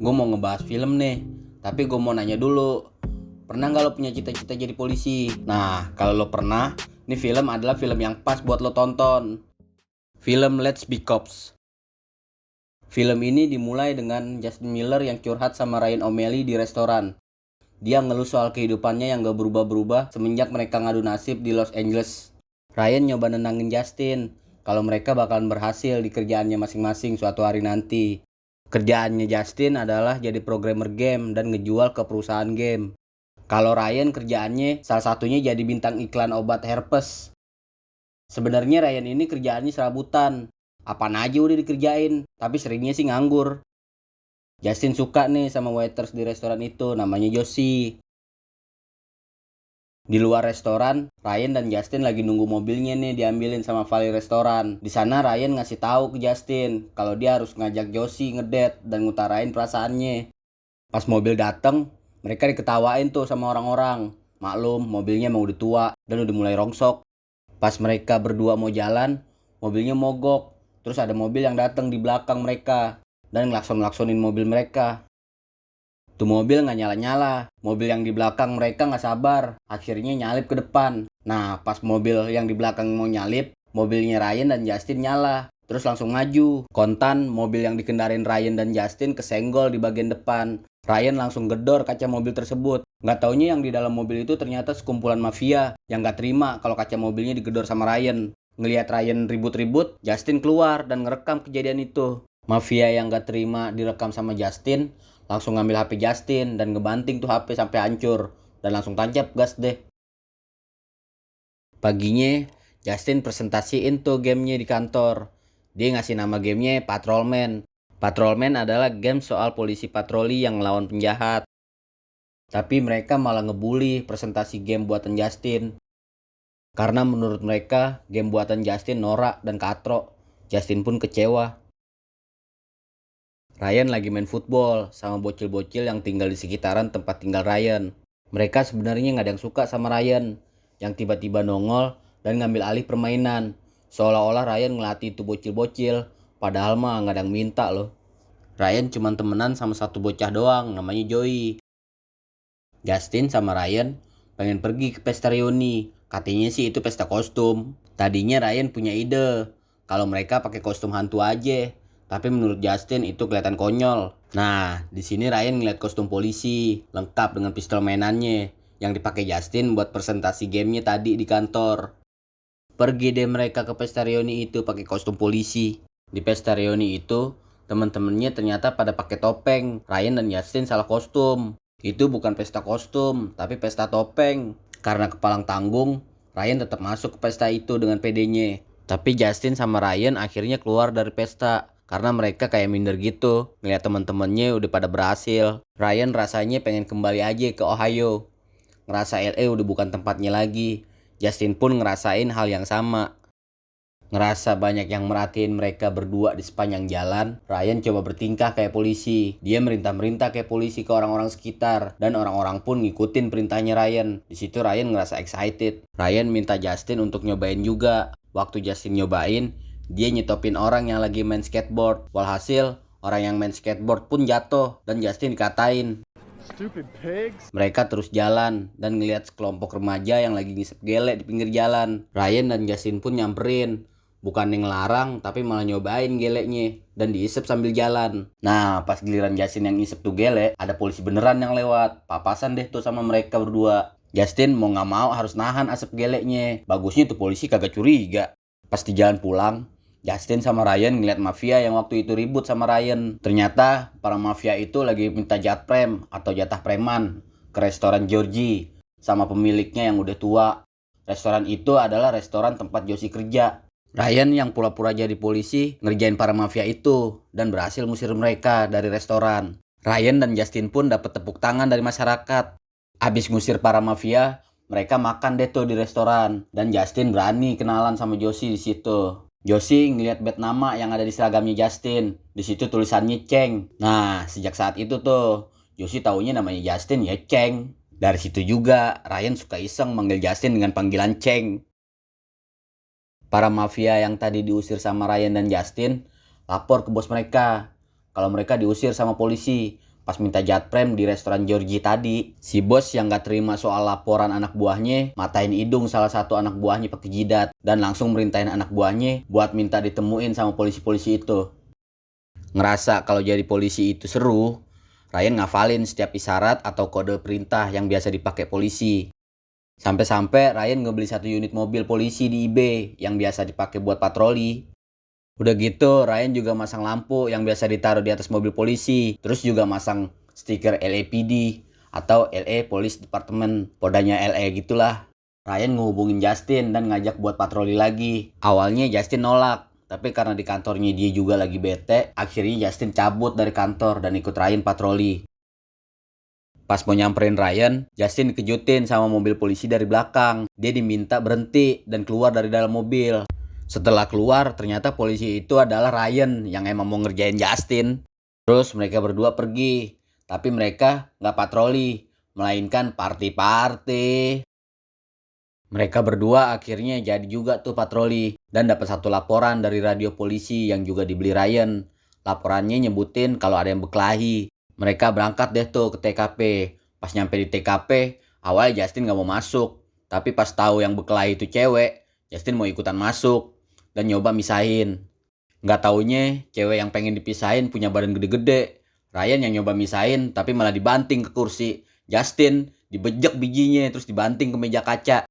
Gue mau ngebahas film nih. Tapi gue mau nanya dulu. Pernah gak lo punya cita-cita jadi polisi? Nah, kalau lo pernah, ini film adalah film yang pas buat lo tonton. Film Let's Be Cops. Film ini dimulai dengan Justin Miller yang curhat sama Ryan O'Malley di restoran. Dia ngeluh soal kehidupannya yang gak berubah-berubah semenjak mereka ngadu nasib di Los Angeles. Ryan nyoba nenangin Justin kalau mereka bakalan berhasil di kerjaannya masing-masing suatu hari nanti. Kerjaannya Justin adalah jadi programmer game dan ngejual ke perusahaan game. Kalau Ryan kerjaannya salah satunya jadi bintang iklan obat herpes. Sebenarnya Ryan ini kerjaannya serabutan. Apaan aja udah dikerjain, tapi seringnya sih nganggur. Justin suka nih sama waiters di restoran itu, namanya Josie. Di luar restoran, Ryan dan Justin lagi nunggu mobilnya nih diambilin sama vali restoran. Di sana Ryan ngasih tahu ke Justin kalau dia harus ngajak Josie ngedate dan ngutarain perasaannya. Pas mobil dateng, mereka diketawain tuh sama orang-orang. Maklum, mobilnya emang udah tua dan udah mulai rongsok. Pas mereka berdua mau jalan, mobilnya mogok. Terus ada mobil yang datang di belakang mereka dan ngelakson-ngelaksonin mobil mereka. Tuh mobil nggak nyala-nyala. Mobil yang di belakang mereka nggak sabar. Akhirnya nyalip ke depan. Nah, pas mobil yang di belakang mau nyalip, mobilnya Ryan dan Justin nyala. Terus langsung maju. Kontan, mobil yang dikendarin Ryan dan Justin kesenggol di bagian depan. Ryan langsung gedor kaca mobil tersebut. Nggak taunya yang di dalam mobil itu ternyata sekumpulan mafia yang nggak terima kalau kaca mobilnya digedor sama Ryan. Ngelihat Ryan ribut-ribut, Justin keluar dan ngerekam kejadian itu. Mafia yang nggak terima direkam sama Justin langsung ngambil HP Justin dan ngebanting tuh HP sampai hancur dan langsung tancap gas deh. Paginya, Justin presentasiin tuh gamenya di kantor. Dia ngasih nama gamenya Patrolman. Patrolman adalah game soal polisi patroli yang ngelawan penjahat. Tapi mereka malah ngebully presentasi game buatan Justin. Karena menurut mereka, game buatan Justin norak dan katro. Justin pun kecewa. Ryan lagi main football sama bocil-bocil yang tinggal di sekitaran tempat tinggal Ryan. Mereka sebenarnya nggak ada yang suka sama Ryan, yang tiba-tiba nongol dan ngambil alih permainan. Seolah-olah Ryan ngelatih itu bocil-bocil, padahal mah nggak ada yang minta loh. Ryan cuma temenan sama satu bocah doang, namanya Joey. Justin sama Ryan pengen pergi ke pesta reuni. Katanya sih itu pesta kostum. Tadinya Ryan punya ide kalau mereka pakai kostum hantu aja. Tapi menurut Justin itu kelihatan konyol. Nah, di sini Ryan ngeliat kostum polisi lengkap dengan pistol mainannya yang dipakai Justin buat presentasi gamenya tadi di kantor. Pergi deh mereka ke pesta reuni itu pakai kostum polisi. Di pesta reuni itu, teman-temannya ternyata pada pakai topeng. Ryan dan Justin salah kostum. Itu bukan pesta kostum, tapi pesta topeng. Karena kepalang tanggung, Ryan tetap masuk ke pesta itu dengan pedenya. Tapi Justin sama Ryan akhirnya keluar dari pesta. Karena mereka kayak minder gitu, ngeliat teman-temannya udah pada berhasil. Ryan rasanya pengen kembali aja ke Ohio. Ngerasa LA udah bukan tempatnya lagi. Justin pun ngerasain hal yang sama. Ngerasa banyak yang merhatiin mereka berdua di sepanjang jalan, Ryan coba bertingkah kayak polisi. Dia merintah-merintah kayak polisi ke orang-orang sekitar, dan orang-orang pun ngikutin perintahnya Ryan. Di situ Ryan ngerasa excited. Ryan minta Justin untuk nyobain juga. Waktu Justin nyobain, dia nyetopin orang yang lagi main skateboard. Walhasil, orang yang main skateboard pun jatuh dan Justin dikatain. Stupid pigs. Mereka terus jalan dan ngeliat sekelompok remaja yang lagi ngisep gele di pinggir jalan. Ryan dan Justin pun nyamperin. Bukan yang ngelarang, tapi malah nyobain geleknya dan diisep sambil jalan. Nah, pas giliran Justin yang ngisep tuh gele, ada polisi beneran yang lewat. Papasan deh tuh sama mereka berdua. Justin mau gak mau harus nahan asap geleknya. Bagusnya tuh polisi kagak curiga. Pas di jalan pulang, Justin sama Ryan ngeliat mafia yang waktu itu ribut sama Ryan. Ternyata para mafia itu lagi minta jatprem atau jatah preman ke restoran Georgie sama pemiliknya yang udah tua. Restoran itu adalah restoran tempat Josie kerja. Ryan yang pura-pura jadi polisi ngerjain para mafia itu dan berhasil ngusir mereka dari restoran. Ryan dan Justin pun dapat tepuk tangan dari masyarakat. Abis ngusir para mafia, mereka makan deh tuh di restoran dan Justin berani kenalan sama Josie di situ. Josie ngeliat badge nama yang ada di seragamnya Justin. Di situ tulisannya Cheng. Nah, sejak saat itu tuh Josie taunya namanya Justin ya Cheng. Dari situ juga Ryan suka iseng manggil Justin dengan panggilan Cheng. Para mafia yang tadi diusir sama Ryan dan Justin lapor ke bos mereka. kalau mereka diusir sama polisi pas minta jatprem di restoran Georgie tadi. Si bos yang gak terima soal laporan anak buahnya matain hidung salah satu anak buahnya pakai jidat dan langsung merintahin anak buahnya buat minta ditemuin sama polisi-polisi itu. Ngerasa kalau jadi polisi itu seru, Ryan ngafalin setiap isyarat atau kode perintah yang biasa dipakai polisi. Sampai-sampai Ryan ngebeli satu unit mobil polisi di eBay yang biasa dipakai buat patroli. Udah gitu, Ryan juga masang lampu yang biasa ditaruh di atas mobil polisi. Terus juga masang stiker LAPD atau LA Police Department, podanya LA gitulah. Ryan ngehubungin Justin dan ngajak buat patroli lagi. Awalnya Justin nolak, tapi karena di kantornya dia juga lagi bete, akhirnya Justin cabut dari kantor dan ikut Ryan patroli. Pas mau nyamperin Ryan, Justin dikejutin sama mobil polisi dari belakang. Dia diminta berhenti dan keluar dari dalam mobil. Setelah keluar, ternyata polisi itu adalah Ryan yang emang mau ngerjain Justin. Terus mereka berdua pergi, tapi mereka nggak patroli, melainkan party-party. Mereka berdua akhirnya jadi juga tuh patroli dan dapat satu laporan dari radio polisi yang juga dibeli Ryan. Laporannya nyebutin kalau ada yang berkelahi. Mereka berangkat deh tuh ke TKP. Pas nyampe di TKP, awalnya Justin nggak mau masuk, tapi pas tahu yang berkelahi itu cewek, Justin mau ikutan masuk dan nyoba misahin. Nggak taunya cewek yang pengen dipisahin punya badan gede-gede. Ryan yang nyoba misahin tapi malah dibanting ke kursi. Justin dibejek bijinya terus dibanting ke meja kaca.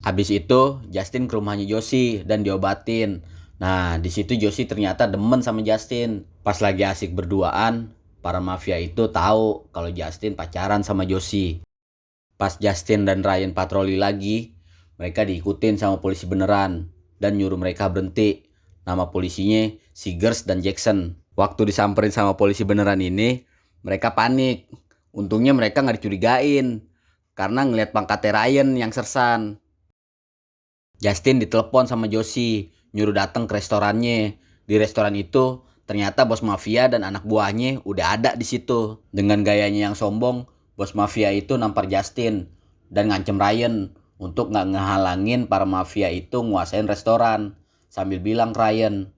Habis itu Justin ke rumahnya Josie dan diobatin. Nah di situ Josie ternyata demen sama Justin. Pas lagi asik berduaan, para mafia itu tahu kalau Justin pacaran sama Josie. Pas Justin dan Ryan patroli lagi, mereka diikutin sama polisi beneran dan nyuruh mereka berhenti. Nama polisinya Seegers dan Jackson. Waktu disamperin sama polisi beneran ini, mereka panik. Untungnya mereka nggak dicurigain karena ngeliat pangkatnya Ryan yang sersan. Justin ditelepon sama Josie, nyuruh datang ke restorannya. Di restoran itu ternyata bos mafia dan anak buahnya udah ada di situ. Dengan gayanya yang sombong, bos mafia itu nampar Justin dan ngancem Ryan untuk nggak ngehalangin para mafia itu nguasain restoran, sambil bilang ke Ryan,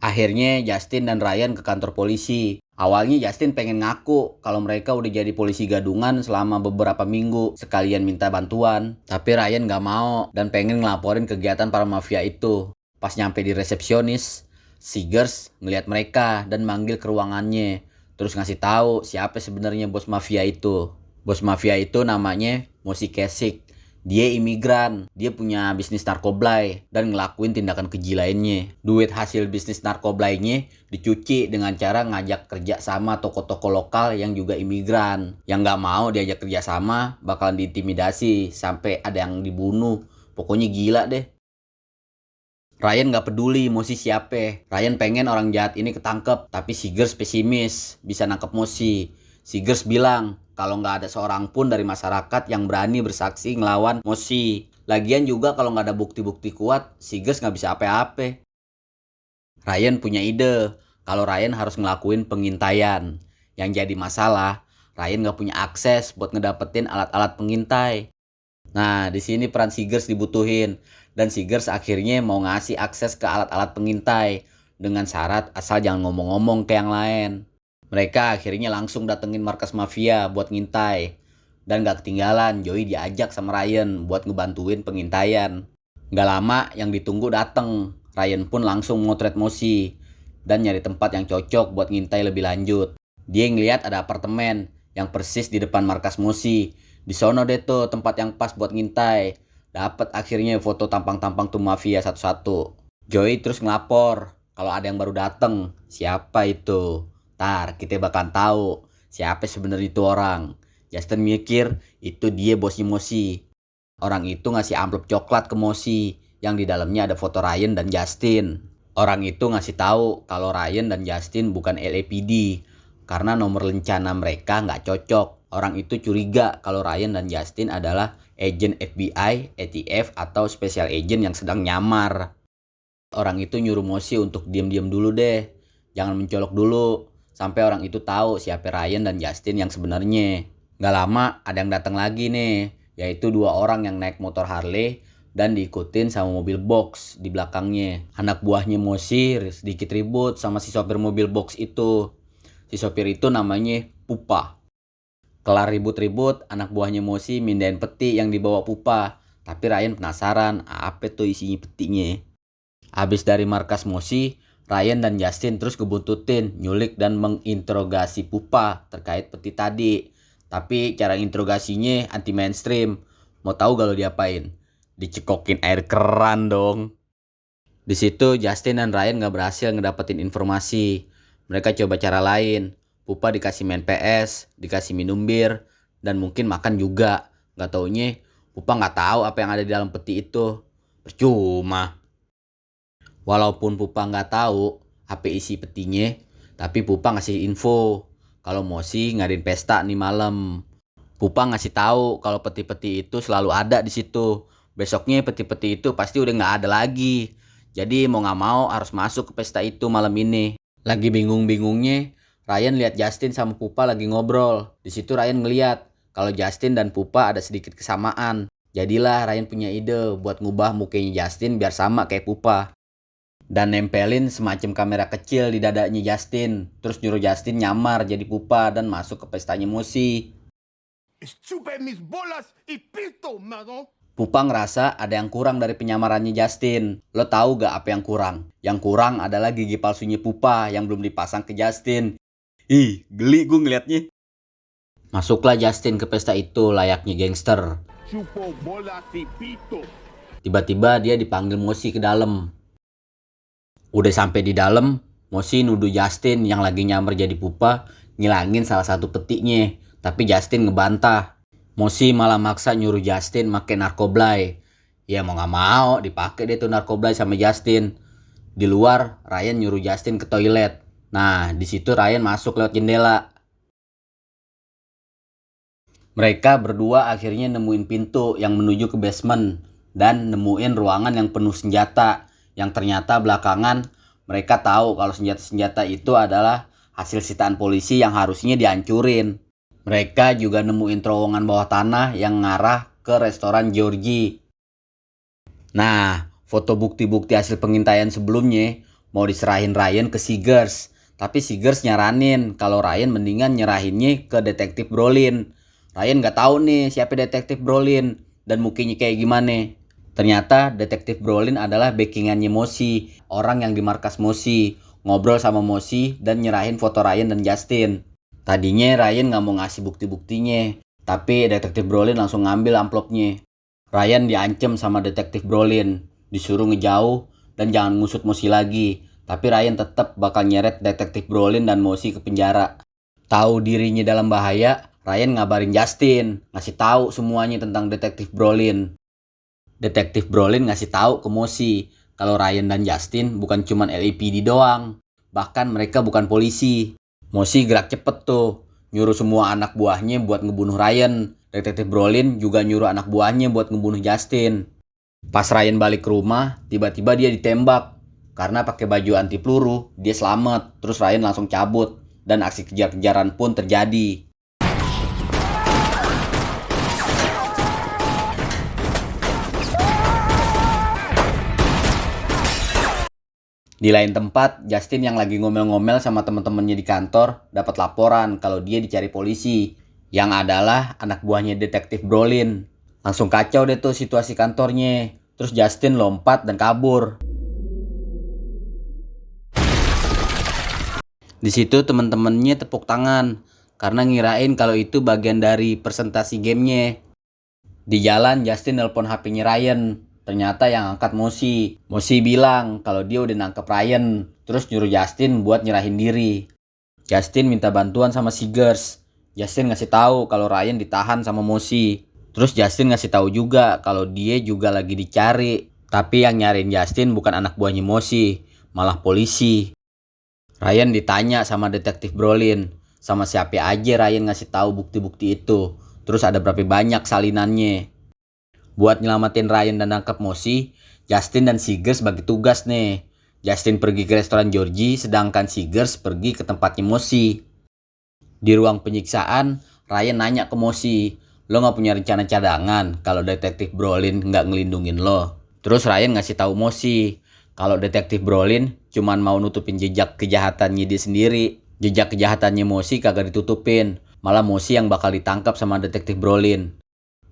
akhirnya Justin dan Ryan ke kantor polisi. Awalnya Justin pengen ngaku kalau mereka udah jadi polisi gadungan selama beberapa minggu sekalian minta bantuan. Tapi Ryan gak mau dan pengen ngelaporin kegiatan para mafia itu. Pas nyampe di resepsionis, Seegers ngeliat mereka dan manggil ke ruangannya. Terus ngasih tahu siapa sebenarnya bos mafia itu. Bos mafia itu namanya Mosi Kasich. Dia imigran, dia punya bisnis narkoblay dan ngelakuin tindakan keji lainnya. Duit hasil bisnis narkoblainya dicuci dengan cara ngajak kerja sama toko-toko lokal yang juga imigran. Yang gak mau diajak kerja sama bakalan diintimidasi sampai ada yang dibunuh. Pokoknya gila deh. Ryan gak peduli Mosi siapa. Ryan pengen orang jahat ini ketangkep, tapi Seegers pesimis bisa nangkep Mosi. Seegers bilang kalau nggak ada seorang pun dari masyarakat yang berani bersaksi ngelawan Mosi. Lagian juga kalau nggak ada bukti-bukti kuat, Seegers nggak bisa apa-apa. Ryan punya ide kalau Ryan harus ngelakuin pengintaian. Yang jadi masalah, Ryan nggak punya akses buat ngedapetin alat-alat pengintai. Nah, di sini peran Seegers dibutuhin dan Seegers akhirnya mau ngasih akses ke alat-alat pengintai dengan syarat asal jangan ngomong-ngomong ke yang lain. Mereka akhirnya langsung datengin markas mafia buat ngintai. Dan gak ketinggalan Joey diajak sama Ryan buat ngebantuin pengintaian. Gak lama yang ditunggu dateng. Ryan pun langsung motret Mosi dan nyari tempat yang cocok buat ngintai lebih lanjut. Dia ngeliat ada apartemen yang persis di depan markas Mosi. Di sono deh tuh tempat yang pas buat ngintai. Dapat akhirnya foto tampang-tampang tuh mafia satu-satu. Joey terus ngelapor kalau ada yang baru dateng. Siapa itu? Ntar kita bakalan tahu siapa sebenarnya itu orang. Justin mikir itu dia bosnya Mosi. Orang itu ngasih amplop coklat ke Mosi yang di dalamnya ada foto Ryan dan Justin. Orang itu ngasih tahu kalau Ryan dan Justin bukan LAPD karena nomor lencana mereka nggak cocok. Orang itu curiga kalau Ryan dan Justin adalah agen FBI, ATF atau special agent yang sedang nyamar. Orang itu nyuruh Mosi untuk diam-diam dulu deh, jangan mencolok dulu. Sampai orang itu tahu siapa Ryan dan Justin yang sebenarnya. Gak lama ada yang datang lagi nih, yaitu dua orang yang naik motor Harley dan diikutin sama mobil box di belakangnya. Anak buahnya Mosi sedikit ribut sama si sopir mobil box itu. Si sopir itu namanya Pupa. Kelar ribut-ribut, anak buahnya Mosi mindahin peti yang dibawa Pupa. Tapi Ryan penasaran apa tuh isinya petinya. Habis dari markas Mosi, Ryan dan Justin terus ngebuntutin, nyulik dan menginterogasi Pupa terkait peti tadi. Tapi cara interogasinya anti mainstream. Mau tahu gak lo diapain? Dicekokin air keran dong. Di situ Justin dan Ryan gak berhasil ngedapetin informasi. Mereka coba cara lain. Pupa dikasih main PS, dikasih minum bir, dan mungkin makan juga. Gak taunya Pupa gak tahu apa yang ada di dalam peti itu. Percuma. Walaupun Pupa gak tahu apa isi petinya, tapi Pupa ngasih info kalau Mosi ngadain pesta nih malam. Pupa ngasih tahu kalau peti-peti itu selalu ada di situ. Besoknya peti-peti itu pasti udah nggak ada lagi. Jadi mau nggak mau harus masuk ke pesta itu malam ini. Lagi bingung-bingungnya, Ryan lihat Justin sama Pupa lagi ngobrol. Di situ Ryan ngeliat kalau Justin dan Pupa ada sedikit kesamaan. Jadilah Ryan punya ide buat ngubah mukanya Justin biar sama kayak Pupa. Dan nempelin semacam kamera kecil di dadanya Justin. Terus nyuruh Justin nyamar jadi Pupa dan masuk ke pestanya Mosi. Chupe mis bolas y pito, madon. Pupa ngerasa ada yang kurang dari penyamarannya Justin. Lo tahu gak apa yang kurang? Yang kurang adalah gigi palsunya Pupa yang belum dipasang ke Justin. Ih, geli gue ngeliatnya. Masuklah Justin ke pesta itu layaknya gangster. Chupo bolas y pito. Tiba-tiba dia dipanggil Mosi ke dalam. Udah sampai di dalam, Mosi nuduh Justin yang lagi nyamar jadi Pupa ngilangin salah satu petinya. Tapi Justin ngebantah. Mosi malah maksa nyuruh Justin make narkoblay. Ya mau gak mau dipakai deh tuh narkoblay sama Justin. Di luar, Ryan nyuruh Justin ke toilet. Nah, di situ Ryan masuk lewat jendela. Mereka berdua akhirnya nemuin pintu yang menuju ke basement dan nemuin ruangan yang penuh senjata. Yang ternyata belakangan mereka tahu kalau senjata-senjata itu adalah hasil sitaan polisi yang harusnya dihancurin. Mereka juga nemuin terowongan bawah tanah yang ngarah ke restoran Georgie. Nah, foto bukti-bukti hasil pengintaian sebelumnya mau diserahin Ryan ke Seegers. Tapi Seegers nyaranin kalau Ryan mendingan nyerahinnya ke detektif Brolin. Ryan gak tahu nih siapa detektif Brolin dan mukanya kayak gimana. Ternyata detektif Brolin adalah backingannya Mosi, orang yang di markas Mosi, ngobrol sama Mosi dan nyerahin foto Ryan dan Justin. Tadinya Ryan gak mau ngasih bukti-buktinya, tapi detektif Brolin langsung ngambil amplopnya. Ryan diancem sama detektif Brolin, disuruh ngejauh dan jangan ngusut Mosi lagi. Tapi Ryan tetap bakal nyeret detektif Brolin dan Mosi ke penjara. Tahu dirinya dalam bahaya, Ryan ngabarin Justin, ngasih tahu semuanya tentang detektif Brolin. Detektif Brolin ngasih tahu ke Mosi kalau Ryan dan Justin bukan cuman LAPD doang, bahkan mereka bukan polisi. Mosi gerak cepet tuh, nyuruh semua anak buahnya buat ngebunuh Ryan. Detektif Brolin juga nyuruh anak buahnya buat ngebunuh Justin. Pas Ryan balik ke rumah, tiba-tiba dia ditembak. Karena pakai baju anti peluru, dia selamat. Terus Ryan langsung cabut dan aksi kejar-kejaran pun terjadi. Di lain tempat, Justin yang lagi ngomel-ngomel sama teman-temannya di kantor dapat laporan kalau dia dicari polisi, yang adalah anak buahnya detektif Brolin. Langsung kacau deh tuh situasi kantornya. Terus Justin lompat dan kabur. Di situ teman-temannya tepuk tangan karena ngirain kalau itu bagian dari presentasi gamenya. Di jalan Justin nelpon HP-nya Ryan. Ternyata yang angkat Mosi. Mosi bilang kalau dia udah nangkep Ryan. Terus nyuruh Justin buat nyerahin diri. Justin minta bantuan sama Seegers. Justin ngasih tahu kalau Ryan ditahan sama Mosi. Terus Justin ngasih tahu juga kalau dia juga lagi dicari. Tapi yang nyariin Justin bukan anak buahnya Mosi, malah polisi. Ryan ditanya sama detektif Brolin, sama siapa aja Ryan ngasih tahu bukti-bukti itu. Terus ada berapa banyak salinannya. Buat nyelamatin Ryan dan nangkep Mosi, Justin dan Seegers bagi tugas nih. Justin pergi ke restoran Georgie, sedangkan Seegers pergi ke tempatnya Mosi. Di ruang penyiksaan, Ryan nanya ke Mosi, lo nggak punya rencana cadangan kalau detektif Brolin nggak ngelindungin lo. Terus Ryan ngasih tahu Mosi kalau detektif Brolin cuman mau nutupin jejak kejahatannya dia sendiri. Jejak kejahatannya Mosi kagak ditutupin, malah Mosi yang bakal ditangkap sama detektif Brolin.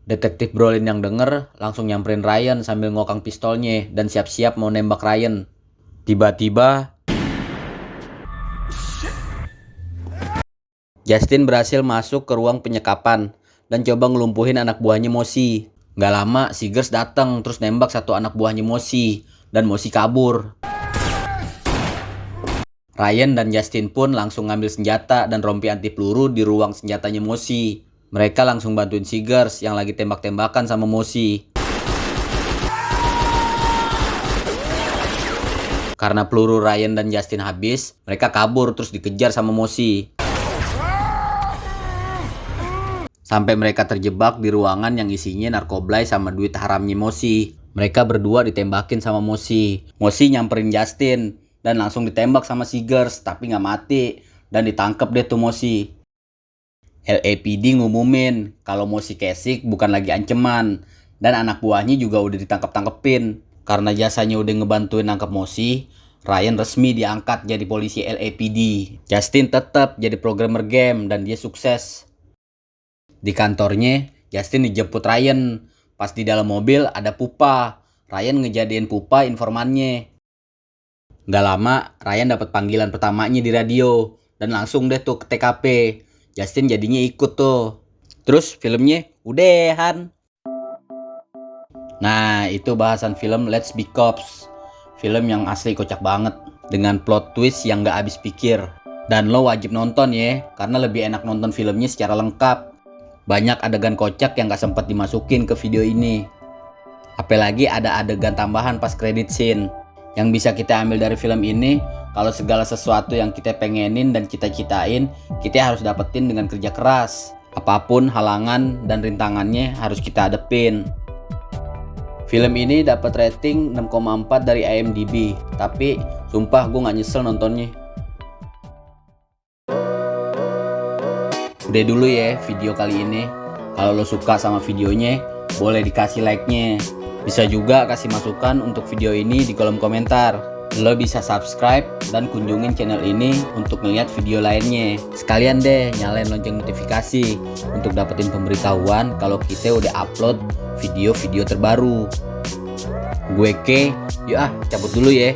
Detektif Brolin yang denger langsung nyamperin Ryan sambil ngokang pistolnya dan siap-siap mau nembak Ryan. Tiba-tiba Justin berhasil masuk ke ruang penyekapan dan coba ngelumpuhin anak buahnya Mosi. Gak lama Seegers datang terus nembak satu anak buahnya Mosi dan Mosi kabur. Ryan dan Justin pun langsung ngambil senjata dan rompi anti peluru di ruang senjatanya Mosi. Mereka langsung bantuin Seegers yang lagi tembak-tembakan sama Mosi. Karena peluru Ryan dan Justin habis, mereka kabur terus dikejar sama Mosi. Sampai mereka terjebak di ruangan yang isinya narkoblay sama duit haramnya Mosi. Mereka berdua ditembakin sama Mosi. Mosi nyamperin Justin dan langsung ditembak sama Seegers tapi nggak mati dan ditangkap deh tuh Mosi. LAPD ngumumin kalau Mosi Kasich bukan lagi ancaman dan anak buahnya juga udah ditangkap-tangkepin. Karena jasanya udah ngebantuin nangkep Mosi, Ryan resmi diangkat jadi polisi LAPD. Justin tetap jadi programmer game dan dia sukses. Di kantornya, Justin dijemput Ryan. Pas di dalam mobil ada Pupa. Ryan ngejadiin Pupa informannya. Gak lama, Ryan dapat panggilan pertamanya di radio dan langsung deh tuh ke TKP. Justin jadinya ikut tuh. Terus filmnya udahan. Nah, itu bahasan film Let's Be Cops. Film yang asli kocak banget dengan plot twist yang gak habis pikir. Dan lo wajib nonton ya, karena lebih enak nonton filmnya secara lengkap. Banyak adegan kocak yang gak sempat dimasukin ke video ini. Apalagi ada adegan tambahan pas credit scene. Yang bisa kita ambil dari film ini, kalau segala sesuatu yang kita pengenin dan cita-citain, kita harus dapetin dengan kerja keras. Apapun halangan dan rintangannya harus kita hadepin. Film ini dapat rating 6,4 dari IMDb, tapi sumpah gue gak nyesel nontonnya. Udah dulu ya video kali ini. Kalau lo suka sama videonya, boleh dikasih like-nya. Bisa juga kasih masukan untuk video ini di kolom komentar. Lo bisa subscribe dan kunjungin channel ini untuk ngeliat video lainnya. Sekalian deh nyalain lonceng notifikasi untuk dapetin pemberitahuan kalau kita udah upload video-video terbaru. Gue Ke, yuk cabut dulu ya.